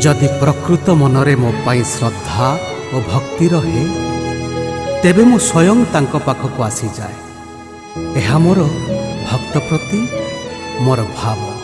जदि प्रकृत मनरे मो पाई श्रद्धा और भक्ति रहे तेबे मु स्वयं तांको पाखको आसी जाए। यह मोर भक्त प्रति मोर भाव।